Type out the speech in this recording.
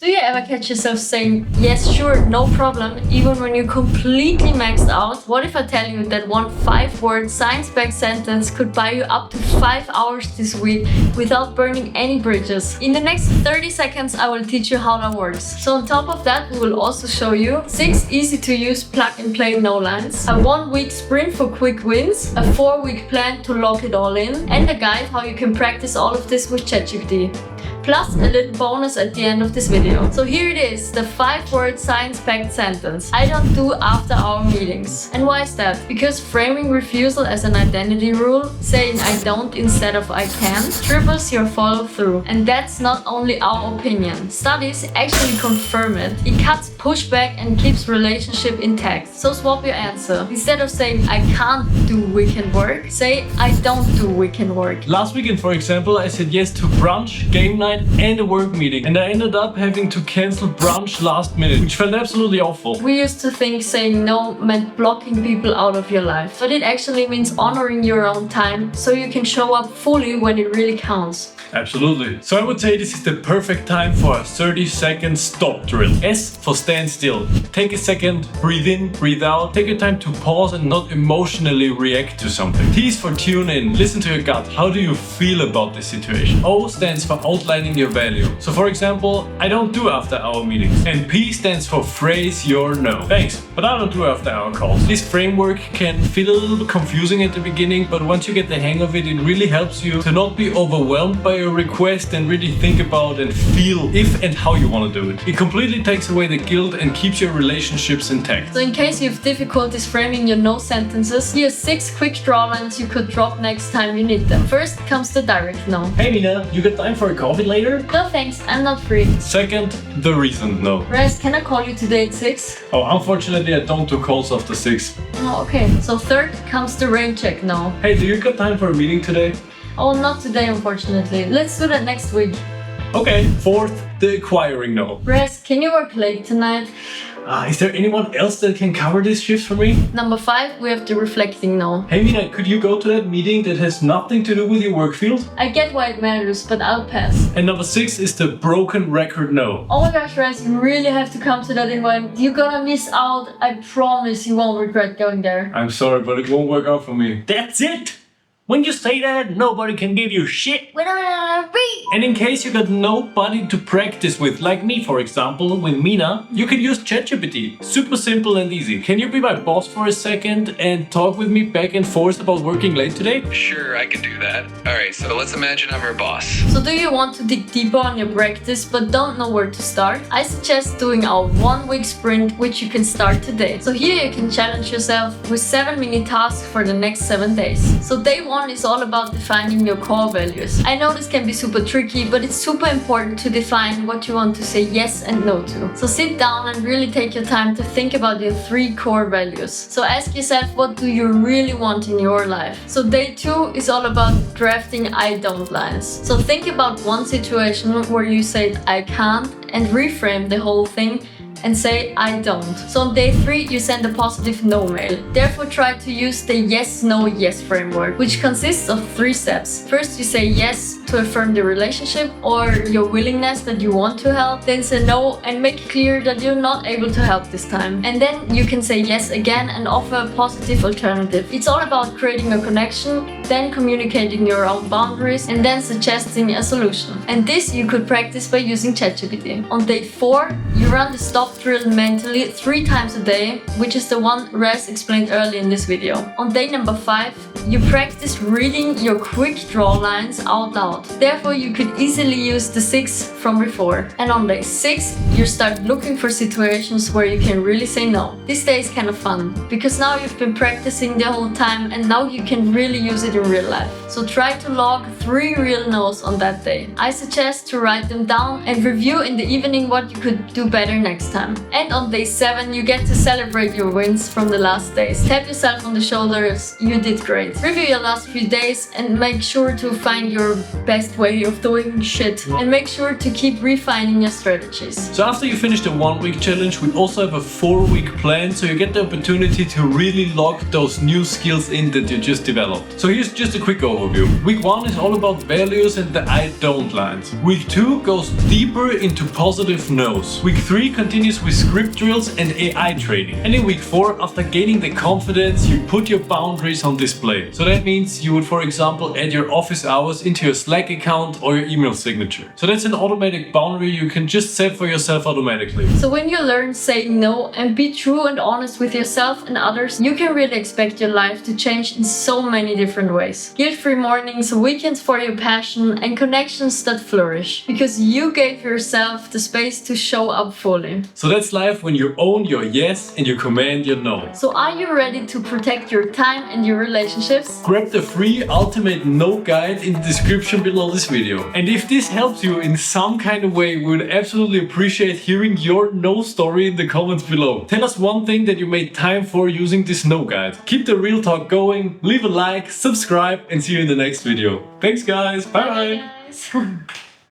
Do you ever catch yourself saying, yes, sure, no problem, even when you're completely maxed out? What if I tell you that one 5-word science-backed sentence could buy you up to 5 hours this week without burning any bridges? In the next 30 seconds, I will teach you how that works. So on top of that, we will also show you 6 easy-to-use plug-and-play no lines, a 1-week sprint for quick wins, a 4-week plan to lock it all in, and a guide how you can practice all of this with ChatGPT. Plus a little bonus at the end of this video. So here it is, the 5-word science-packed sentence. I don't do after our meetings. And why is that? Because framing refusal as an identity rule, saying I don't instead of I can, triples your follow-through. And that's not only our opinion. Studies actually confirm it. It cuts pushback and keeps relationship intact. So swap your answer. Instead of saying I can't do weekend work, say I don't do weekend work. Last weekend, for example, I said yes to brunch, game night, and a work meeting, and I ended up having to cancel brunch last minute, which felt absolutely awful. We used to think saying no meant blocking people out of your life, but it actually means honoring your own time so you can show up fully when it really counts. Absolutely. So I would say this is the perfect time for a 30-second stop drill. S for stand still. Take a second, breathe in, breathe out. Take your time to pause and not emotionally react to something. T is for tune in. Listen to your gut. How do you feel about this situation? O stands for outlining your value. So for example, I don't do after hour meetings. And P stands for phrase your no. Thanks, but I don't do after hour calls. This framework can feel a little bit confusing at the beginning, but once you get the hang of it, it really helps you to not be overwhelmed by a request and really think about and feel if and how you want to do it. It completely takes away the guilt and keeps your relationships intact. So in case you have difficulties framing your no sentences, here's 6 quick draw lines you could drop next time you need them. First comes the direct no. Hey Mina, you got time for a coffee later? No thanks, I'm not free. Second, the reason no. Rest, can I call you today at 6? Oh, unfortunately I don't do calls after 6. Oh, okay. So third comes the rain check no. Hey, do you got time for a meeting today? Oh, not today unfortunately. Let's do that next week. Okay. Fourth, the acquiring no. Rest, can you work late tonight? Is there anyone else that can cover this shift for me? Number 5, we have the reflecting no. Hey Mina, could you go to that meeting that has nothing to do with your work field? I get why it matters, but I'll pass. And number 6 is the broken record no. Oh my gosh, Rest, you really have to come to that invite. You're gonna miss out. I promise you won't regret going there. I'm sorry, but it won't work out for me. That's it! When you say that, nobody can give you shit. And in case you got nobody to practice with, like me for example, with Mina, you can use ChatGPT. Super simple and easy. Can you be my boss for a second and talk with me back and forth about working late today? Sure, I can do that. Alright, so let's imagine I'm her boss. So do you want to dig deeper on your practice but don't know where to start? I suggest doing our 1-week sprint, which you can start today. So here you can challenge yourself with 7 mini tasks for the next 7 days. So day 1 is all about defining your core values. I know this can be super tricky, but it's super important to define what you want to say yes and no to. So sit down and really take your time to think about your 3 core values. So ask yourself, what do you really want in your life? So day 2 is all about drafting I don't lines. So think about one situation where you said I can't and reframe the whole thing and say I don't. So on day 3 you send a positive no mail. Therefore try to use the yes no yes framework, which consists of 3 steps. First you say yes to affirm the relationship or your willingness that you want to help, then say no and make clear that you're not able to help this time. And then you can say yes again and offer a positive alternative. It's all about creating a connection, then communicating your own boundaries, and then suggesting a solution. And this you could practice by using ChatGPT. On day 4 you run the stop drill mentally 3 times a day, which is the one Raz explained earlier in this video. On day number 5 you practice reading your quick draw lines out loud. Therefore you could easily use the 6 from before. And on day 6 you start looking for situations where you can really say no. This day is kind of fun because now you've been practicing the whole time and now you can really use it in real life. So try to log 3 real no's on that day. I suggest to write them down and review in the evening what you could do better next time. And on day 7 you get to celebrate your wins from the last days. Tap yourself on the shoulders, you did great. great. Review your last few days and make sure to find your best way of doing shit. And make sure to keep refining your strategies. So after you finish the 1 week challenge, we also have a 4-week plan, so you get the opportunity to really lock those new skills in that you just developed. So here's just a quick overview. Week 1 is all about values and the I don't lines. Week 2 goes deeper into positive no's. Week 3 continues with script drills and AI training. And in week 4, after gaining the confidence, you put your boundaries on display. So that means you would, for example, add your office hours into your Slack account or your email signature. So that's an automatic boundary you can just set for yourself automatically. So when you learn saying no and be true and honest with yourself and others, you can really expect your life to change in so many different ways. Guilt-free mornings, weekends for your passion, and connections that flourish. Because you gave yourself the space to show up fully. So that's life when you own your yes and you command your no. So are you ready to protect your time and your relationships? Grab the free ultimate no guide in the description below this video. And if this helps you in some kind of way, we would absolutely appreciate hearing your no story in the comments below. Tell us one thing that you made time for using this no guide. Keep the real talk going, leave a like, subscribe, and see you in the next video. Thanks guys, bye bye! Bye guys.